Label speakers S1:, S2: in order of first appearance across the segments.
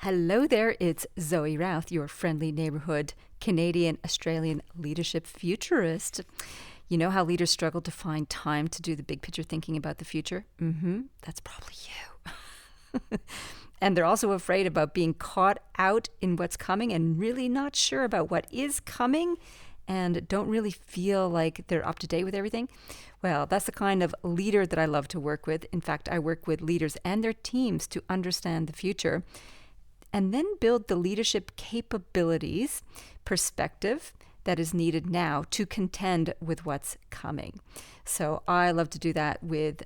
S1: Hello there, it's Zoe Routh, your friendly neighborhood Canadian-Australian leadership futurist. You know how leaders struggle to find time to do the big picture thinking about the future? That's probably you. And they're also afraid about being caught out in what's coming and really not sure about what is coming and don't really feel like they're up to date with everything. Well, that's the kind of leader that I love to work with. In fact, I work with leaders and their teams to understand the future and then build the leadership capabilities, perspective that is needed now to contend with what's coming. So I love to do that with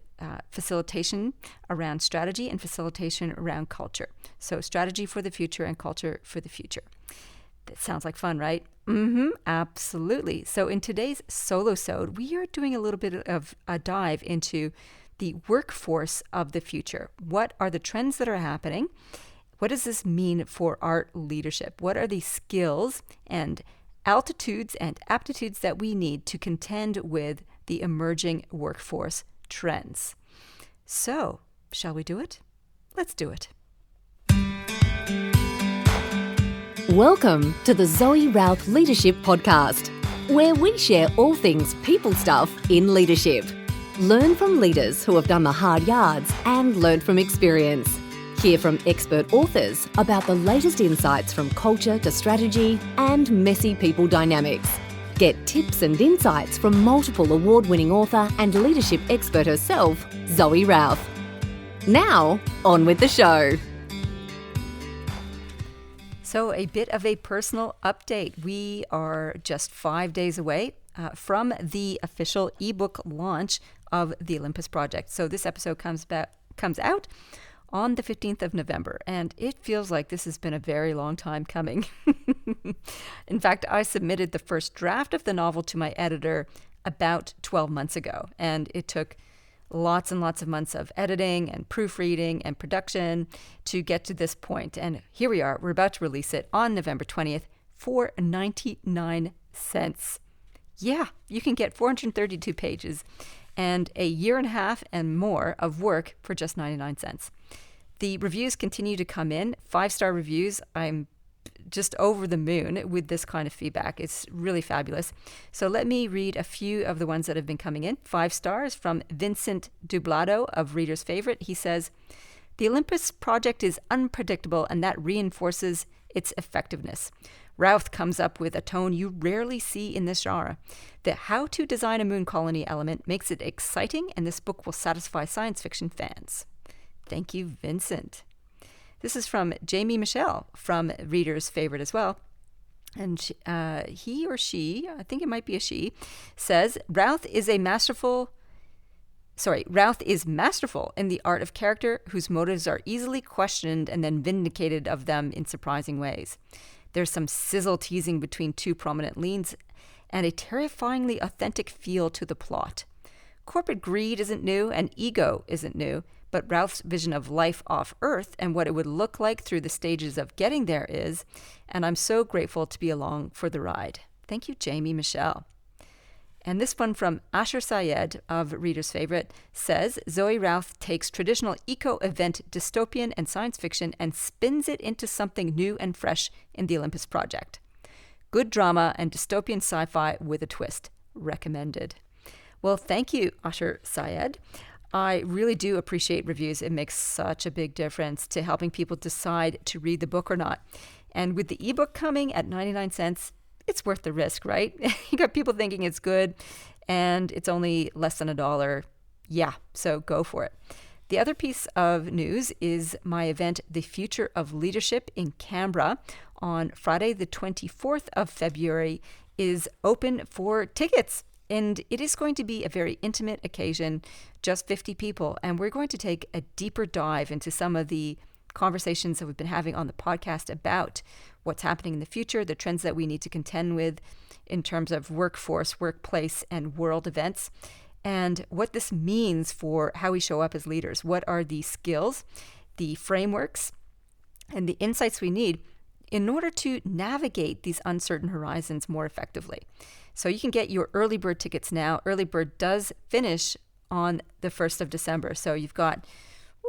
S1: facilitation around strategy and facilitation around culture. So strategy for the future and culture for the future. That sounds like fun, right? Absolutely. So in today's solosode, we are doing a little bit of a dive into the workforce of the future. What are the trends that are happening? What does this mean for our leadership? What are the skills and altitudes and aptitudes that we need to contend with the emerging workforce trends? So, shall we do it? Let's do it.
S2: Welcome to the Zoe Routh Leadership Podcast, where we share all things people stuff in leadership. Learn from leaders who have done the hard yards and learned from experience. Hear from expert authors about the latest insights from culture to strategy and messy people dynamics. Get tips and insights from multiple award-winning author and leadership expert herself, Zoe Routh. Now, on with the show.
S1: So a bit of a personal update. We are just 5 days away from the official ebook launch of the Olympus Project. So this episode comes out on the 15th of November, and it feels like this has been a very long time coming. In fact, I submitted the first draft of the novel to my editor about 12 months ago, and it took lots and lots of months of editing and proofreading and production to get to this point. And here we are. We're about to release it on November 20th for 99 cents. Yeah, you can get 432 pages and a year and a half and more of work for just 99 cents. The reviews continue to come in, 5-star reviews. I'm just over the moon with this kind of feedback. It's really fabulous. So let me read a few of the ones that have been coming in. 5 stars from Vincent Dublado of Reader's Favorite. He says, "The Olympus Project is unpredictable and that reinforces its effectiveness. Routh comes up with a tone you rarely see in this genre. The how to design a moon colony element makes it exciting, and this book will satisfy science fiction fans." Thank you, Vincent. This is from Jamie Michelle from Reader's Favorite as well. And he or she, I think it might be a she, says, Routh is masterful in the art of character whose motives are easily questioned and then vindicated of them in surprising ways. There's some sizzle teasing between two prominent leads and a terrifyingly authentic feel to the plot. Corporate greed isn't new and ego isn't new, but Routh's vision of life off Earth and what it would look like through the stages of getting there is, and I'm so grateful to be along for the ride. Thank you, Jamie Michelle. And this one from Asher Syed of Reader's Favorite says, Zoe Routh takes traditional eco-event dystopian and science fiction and spins it into something new and fresh in the Olympus Project. Good drama and dystopian sci-fi with a twist. Recommended. Well, thank you, Asher Syed. I really do appreciate reviews. It makes such a big difference to helping people decide to read the book or not. And with the ebook coming at 99 cents, it's worth the risk, right? You got people thinking it's good and it's only less than $1. Yeah, so go for it. The other piece of news is my event, The Future of Leadership in Canberra, on Friday, the 24th of February, is open for tickets. And it is going to be a very intimate occasion, just 50 people. And we're going to take a deeper dive into some of the conversations that we've been having on the podcast about what's happening in the future, the trends that we need to contend with in terms of workforce, workplace, and world events, and what this means for how we show up as leaders. What are the skills, the frameworks, and the insights we need in order to navigate these uncertain horizons more effectively? So you can get your early bird tickets now. Early bird does finish on the 1st of December. So you've got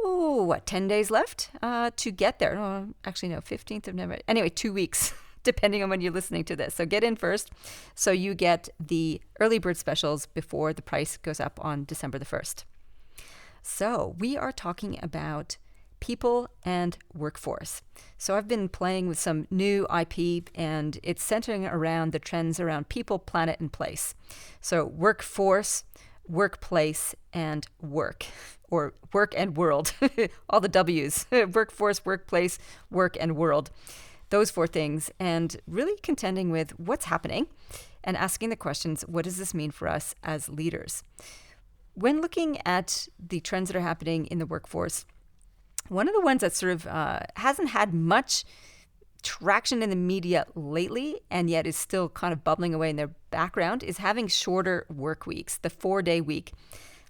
S1: what, 10 days left to get there. Oh, actually, no, 15th of November. Anyway, 2 weeks, depending on when you're listening to this. So get in first so you get the early bird specials before the price goes up on December the 1st. So we are talking about people and workforce. So I've been playing with some new IP, and it's centering around the trends around people, planet, and place. So workforce, workplace, and work, or work and world. All the W's. Workforce, workplace, work, and world. Those four things, and really contending with what's happening and asking the questions, what does this mean for us as leaders? When looking at the trends that are happening in the workforce, one of the ones that sort of hasn't had much traction in the media lately, and yet is still kind of bubbling away in their background, is having shorter work weeks, the 4-day week.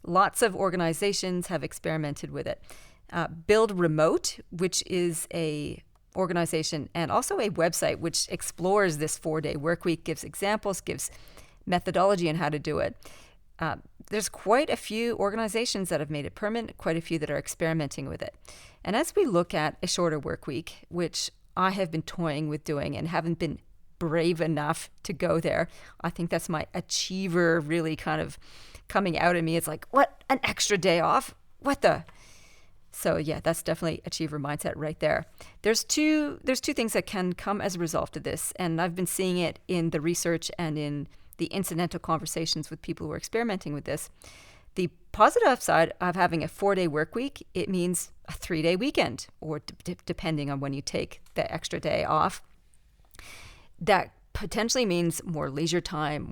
S1: Lots of organizations have experimented with it. Build Remote, which is a organization and also a website which explores this 4-day work week, gives examples, gives methodology on how to do it. There's quite a few organizations that have made it permanent, quite a few that are experimenting with it. And as we look at a shorter work week, which I have been toying with doing and haven't been brave enough to go there, I think that's my achiever really kind of coming out in me. It's like, what, an extra day off? What the? So yeah, that's definitely achiever mindset right there. There's two things that can come as a result of this, and I've been seeing it in the research and in the incidental conversations with people who are experimenting with this. The positive side of having a 4-day work week, it means a 3-day weekend, or depending on when you take the extra day off. That potentially means more leisure time,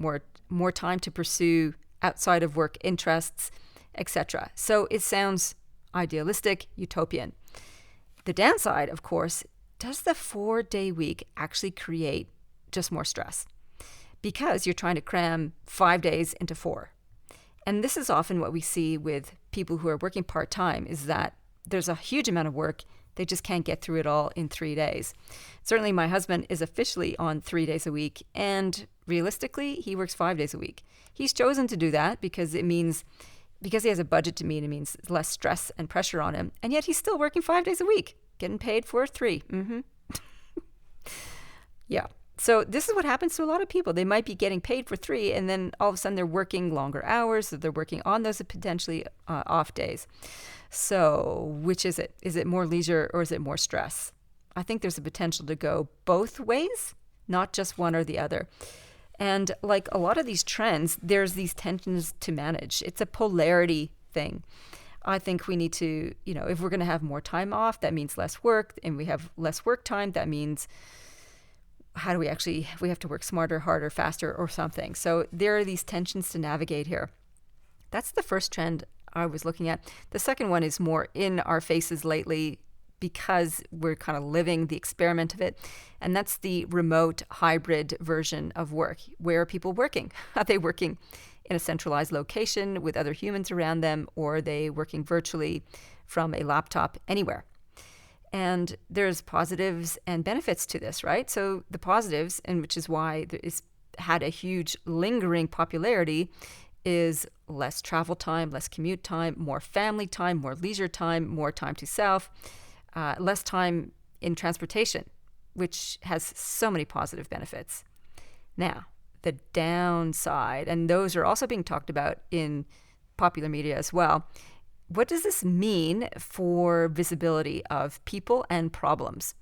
S1: more time to pursue outside of work interests, etc. So it sounds idealistic, utopian. The downside, of course, does the 4-day week actually create just more stress? Because you're trying to cram 5 days into 4. And this is often what we see with people who are working part-time, is that there's a huge amount of work. They just can't get through it all in 3 days. Certainly my husband is officially on 3 days a week, and realistically, he works 5 days a week. He's chosen to do that because he has a budget to meet, it means less stress and pressure on him. And yet he's still working 5 days a week, getting paid for 3. Yeah. So this is what happens to a lot of people. They might be getting paid for 3, and then all of a sudden they're working longer hours, so they're working on those potentially off days. So which is it? Is it more leisure or is it more stress? I think there's a potential to go both ways, not just one or the other. And like a lot of these trends, there's these tensions to manage. It's a polarity thing. I think we need to, if we're going to have more time off, that means less work, and we have less work time, that means we have to work smarter, harder, faster, or something. So there are these tensions to navigate here. That's the first trend I was looking at. The second one is more in our faces lately because we're kind of living the experiment of it. And that's the remote hybrid version of work. Where are people working? Are they working in a centralized location with other humans around them, or are they working virtually from a laptop anywhere? And there's positives and benefits to this, right? So the positives, and which is why it's had a huge lingering popularity, is less travel time, less commute time, more family time, more leisure time, more time to self, less time in transportation, which has so many positive benefits. Now, the downside, and those are also being talked about in popular media as well. What does this mean for visibility of people and problems?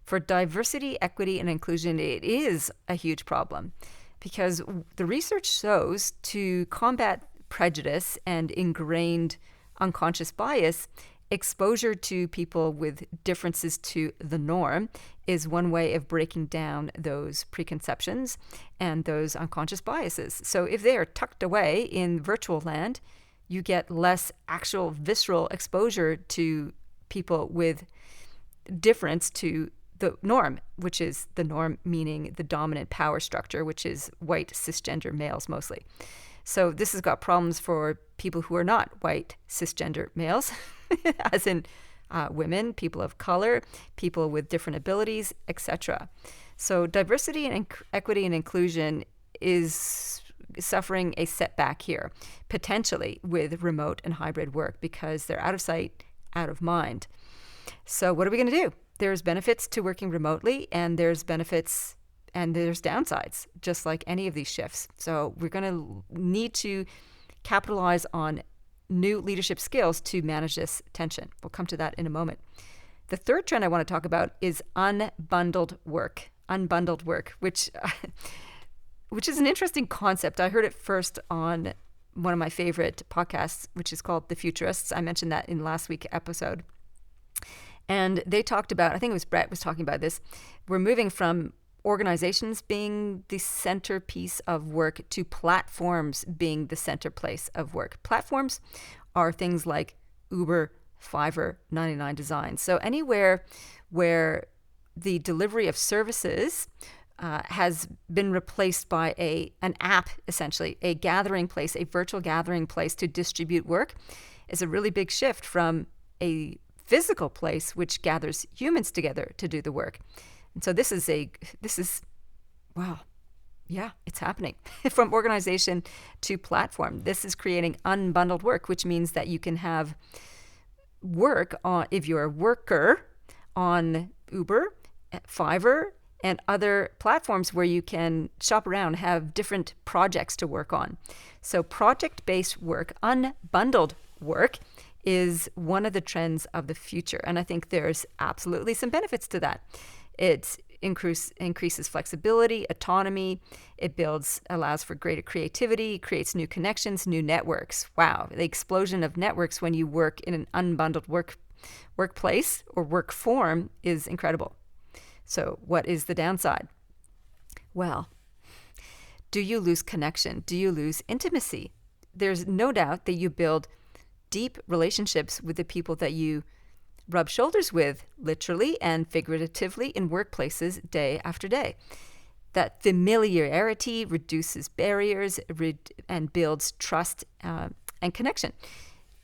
S1: For diversity, equity, and inclusion, it is a huge problem because the research shows to combat prejudice and ingrained unconscious bias, exposure to people with differences to the norm is one way of breaking down those preconceptions and those unconscious biases. So if they are tucked away in virtual land, you get less actual visceral exposure to people with difference to the norm, which is the norm meaning the dominant power structure, which is white cisgender males mostly. So this has got problems for people who are not white cisgender males, as in women, people of color, people with different abilities, etc. So diversity and equity and inclusion is suffering a setback here, potentially with remote and hybrid work, because they're out of sight, out of mind. So what are we going to do? There's benefits to working remotely, and there's benefits and there's downsides, just like any of these shifts. So we're going to need to capitalize on new leadership skills to manage this tension. We'll come to that in a moment. The third trend I want to talk about is unbundled work. Unbundled work, which is an interesting concept. I heard it first on one of my favorite podcasts, which is called The Futurists. I mentioned that in last week's episode. And they talked about, I think it was Brett was talking about this, we're moving from organizations being the centerpiece of work to platforms being the center place of work. Platforms are things like Uber, Fiverr, 99 Designs. So anywhere where the delivery of services has been replaced by an app, essentially, a gathering place, a virtual gathering place to distribute work, is a really big shift from a physical place which gathers humans together to do the work. And so this is wow, yeah, it's happening. From organization to platform, this is creating unbundled work, which means that you can have work on, if you're a worker, on Uber, Fiverr, and other platforms where you can shop around, have different projects to work on. So project-based work, unbundled work, is one of the trends of the future. And I think there's absolutely some benefits to that. It increases flexibility, autonomy. It allows for greater creativity, creates new connections, new networks. Wow, the explosion of networks when you work in an unbundled workplace or work form is incredible. So what is the downside? Well, do you lose connection? Do you lose intimacy? There's no doubt that you build deep relationships with the people that you rub shoulders with, literally and figuratively, in workplaces day after day. That familiarity reduces barriers and builds trust and connection.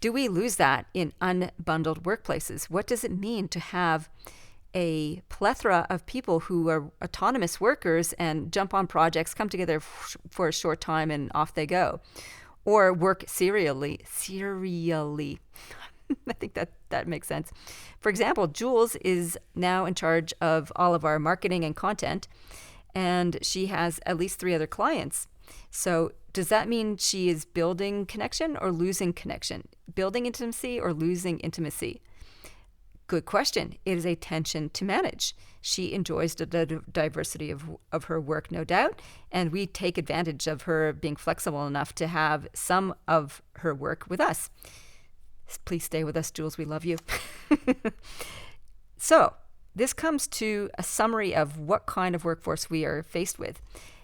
S1: Do we lose that in unbundled workplaces? What does it mean to have a plethora of people who are autonomous workers and jump on projects, come together for a short time, and off they go? Or work serially. I think that makes sense. For example, Jules is now in charge of all of our marketing and content, and she has at least 3 other clients. So does that mean she is building connection or losing connection? Building intimacy or losing intimacy? Good question. It is a tension to manage. She enjoys the diversity of her work, no doubt, and we take advantage of her being flexible enough to have some of her work with us. Please stay with us, Jules. We love you. So this comes to a summary of what kind of workforce we are faced with.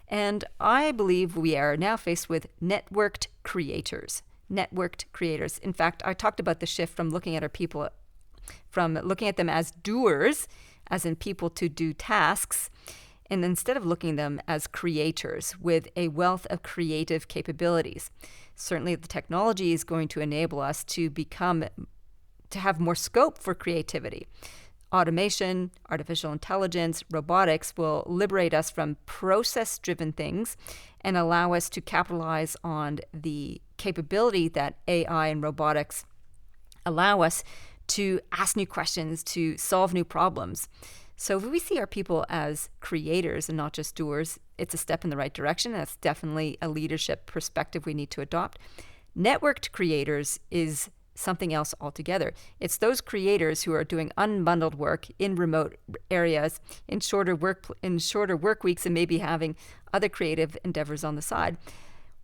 S1: And I believe we are now faced with networked creators. Networked creators. In fact, I talked about the shift from looking at our people, from looking at them as doers, as in people to do tasks, and instead of looking at them as creators with a wealth of creative capabilities. Certainly the technology is going to enable us to have more scope for creativity. Automation, artificial intelligence, robotics will liberate us from process-driven things and allow us to capitalize on the capability that AI and robotics allow us to ask new questions, to solve new problems. So if we see our people as creators and not just doers, it's a step in the right direction. That's definitely a leadership perspective we need to adopt. Networked creators is something else altogether. It's those creators who are doing unbundled work in remote areas, in shorter work weeks, and maybe having other creative endeavors on the side.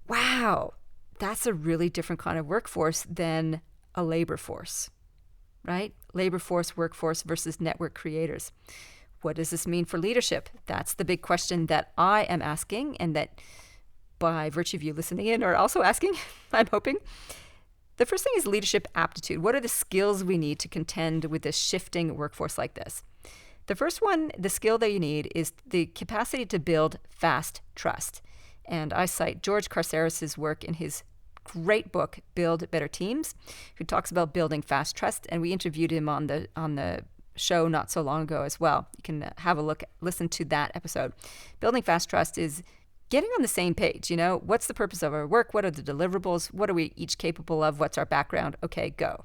S1: Wow, that's a really different kind of workforce than a labor force. Right? Labor force, workforce versus network creators. What does this mean for leadership? That's the big question that I am asking, and that by virtue of you listening in are also asking, I'm hoping. The first thing is leadership aptitude. What are the skills we need to contend with this shifting workforce like this? The first one, the skill that you need, is the capacity to build fast trust. And I cite George Carceres' work in his great book, Build Better Teams, who talks about building fast trust. And we interviewed him on the show not so long ago as well. You can have a listen to that episode. Building fast trust is getting on the same page. What's the purpose of our work? What are the deliverables? What are we each capable of? What's our background? Okay, go.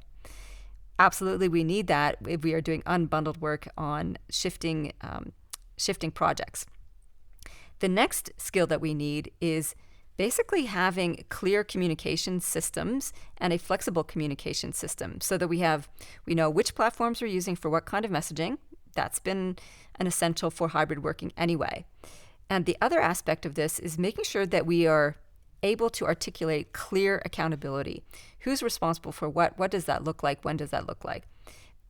S1: absolutely we need that if we are doing unbundled work on shifting projects. The next skill that we need is basically having clear communication systems and a flexible communication system so that we know which platforms we're using for what kind of messaging. That's been an essential for hybrid working anyway. And the other aspect of this is making sure that we are able to articulate clear accountability. Who's responsible for what? What does that look like? When does that look like?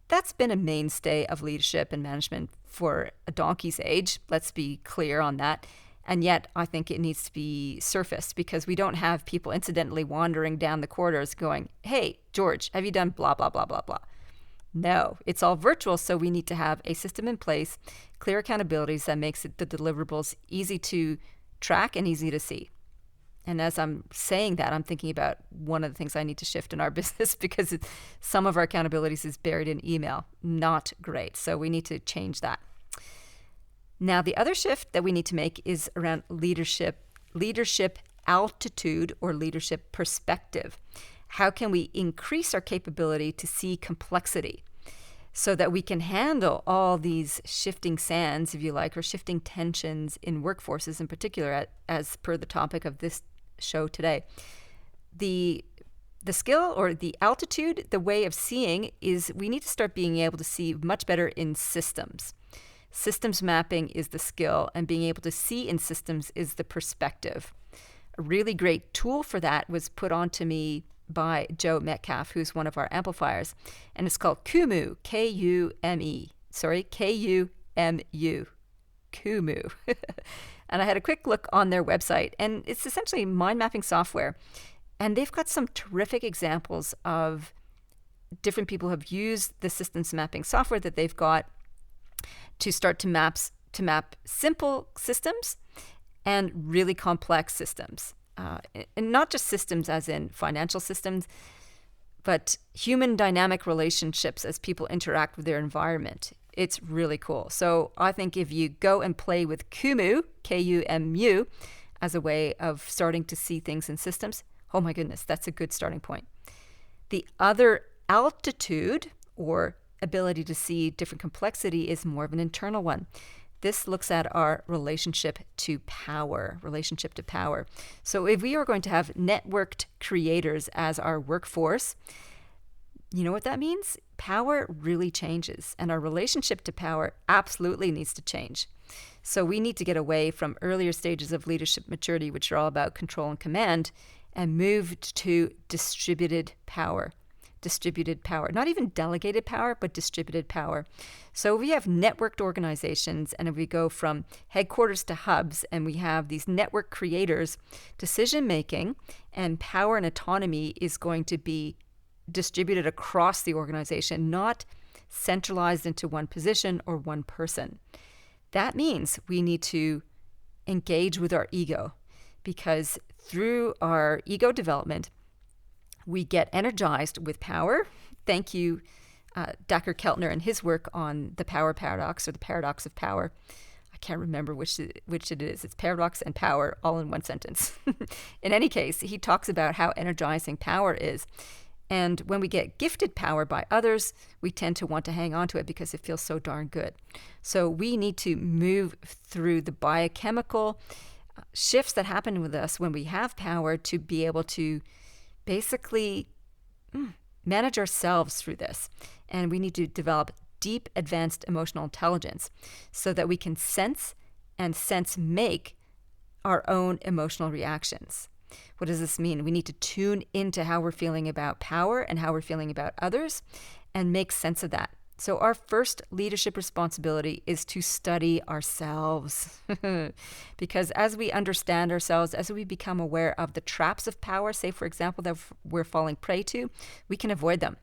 S1: That's been a mainstay of leadership and management for a donkey's age. Let's be clear on that. And yet, I think it needs to be surfaced because we don't have people incidentally wandering down the corridors going, hey, George, have you done blah, blah, blah, blah, blah? No, it's all virtual, so we need to have a system in place, clear accountabilities that makes the deliverables easy to track and easy to see. And as I'm saying that, I'm thinking about one of the things I need to shift in our business because some of our accountabilities is buried in email. Not great. So we need to change that. Now, the other shift that we need to make is around leadership altitude or leadership perspective. How can we increase our capability to see complexity so that we can handle all these shifting sands, if you like, or shifting tensions in workforces in particular, as per the topic of this show today? The skill or the altitude, the way of seeing, is we need to start being able to see much better in systems. Systems mapping is the skill, and being able to see in systems is the perspective. A really great tool for that was put onto me by Joe Metcalf, who's one of our amplifiers, and it's called Kumu, K-U-M-E. Sorry, K-U-M-U. Kumu. And I had a quick look on their website, and it's essentially mind mapping software. And they've got some terrific examples of different people who have used the systems mapping software that they've got to start to map simple systems and really complex systems. And not just systems as in financial systems, but human dynamic relationships as people interact with their environment. It's really cool. So I think if you go and play with Kumu, K-U-M-U, as a way of starting to see things in systems, oh my goodness, that's a good starting point. The other altitude or ability to see different complexity is more of an internal one. This looks at our relationship to power. So if we are going to have networked creators as our workforce, you know what that means? Power really changes, and our relationship to power absolutely needs to change. So we need to get away from earlier stages of leadership maturity, which are all about control and command, and move to distributed power. Not even delegated power, but distributed power. So we have networked organizations, and if we go from headquarters to hubs, and we have these network creators, decision-making and power and autonomy is going to be distributed across the organization, not centralized into one position or one person. That means we need to engage with our ego, because through our ego development, we get energized with power. Thank you, Dr. Keltner and his work on the power paradox or the paradox of power. I can't remember which it is. It's paradox and power all in one sentence. In any case, he talks about how energizing power is. And when we get gifted power by others, we tend to want to hang on to it because it feels so darn good. So we need to move through the biochemical shifts that happen with us when we have power to be able to basically manage ourselves through this. And we need to develop deep, advanced emotional intelligence so that we can sense make our own emotional reactions. What does this mean? We need to tune into how we're feeling about power and how we're feeling about others and make sense of that. So our first leadership responsibility is to study ourselves. Because as we understand ourselves, as we become aware of the traps of power, say, for example, that we're falling prey to, we can avoid them.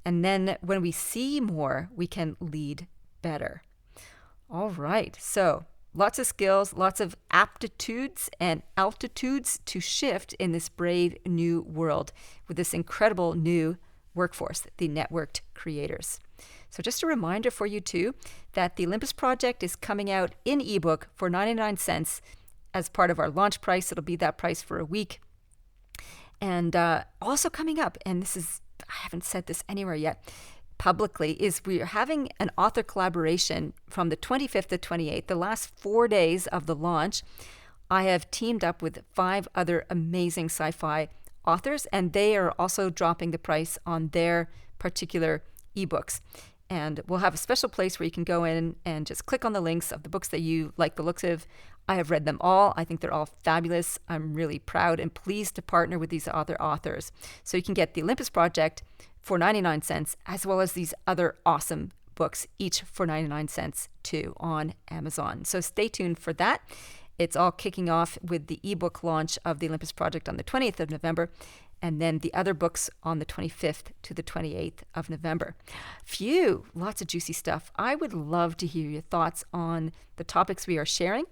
S1: And then when we see more, we can lead better. All right. So lots of skills, lots of aptitudes and altitudes to shift in this brave new world with this incredible new workforce, the networked creators. So just a reminder for you too that the Olympus Project is coming out in ebook for 99 cents as part of our launch price. It'll be that price for a week. And also coming up, and this is haven't said this anywhere yet publicly, is we are having an author collaboration from the 25th to 28th, the last 4 days of the launch. I have teamed up with 5 other amazing sci-fi authors, and they are also dropping the price on their particular ebooks. And we'll have a special place where you can go in and just click on the links of the books that you like the looks of. I have read them all. I think they're all fabulous. I'm really proud and pleased to partner with these other authors. So you can get the Olympus Project for 99 cents, as well as these other awesome books, each for 99 cents too, on Amazon. So stay tuned for that. It's all kicking off with the ebook launch of the Olympus Project on the 20th of November, and then the other books on the 25th to the 28th of November. Lots of juicy stuff. I would love to hear your thoughts on the topics we are sharing.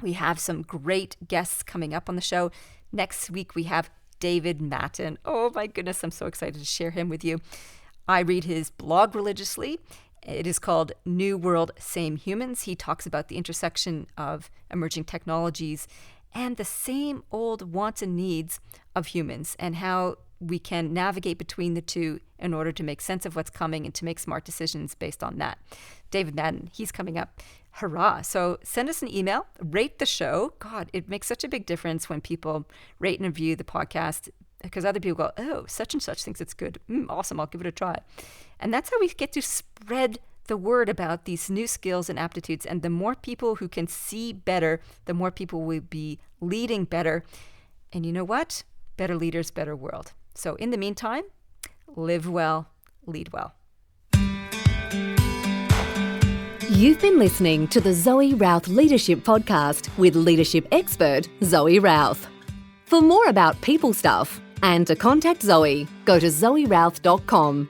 S1: We have some great guests coming up on the show. Next week, we have David Matten. Oh my goodness, I'm so excited to share him with you. I read his blog religiously. It is called New World, Same Humans. He talks about the intersection of emerging technologies and the same old wants and needs of humans, and how we can navigate between the two in order to make sense of what's coming and to make smart decisions based on that. David Madden, he's coming up. Hurrah. So send us an email, rate the show. God, it makes such a big difference when people rate and review the podcast, because other people go, oh, such and such thinks it's good. Awesome, I'll give it a try. And that's how we get to spread the word about these new skills and aptitudes. And the more people who can see better, the more people will be leading better. And you know what? Better leaders, better world. So in the meantime, live well, lead well.
S2: You've been listening to the Zoe Routh Leadership Podcast with leadership expert Zoe Routh. For more about people stuff and to contact Zoe, go to zoerouth.com.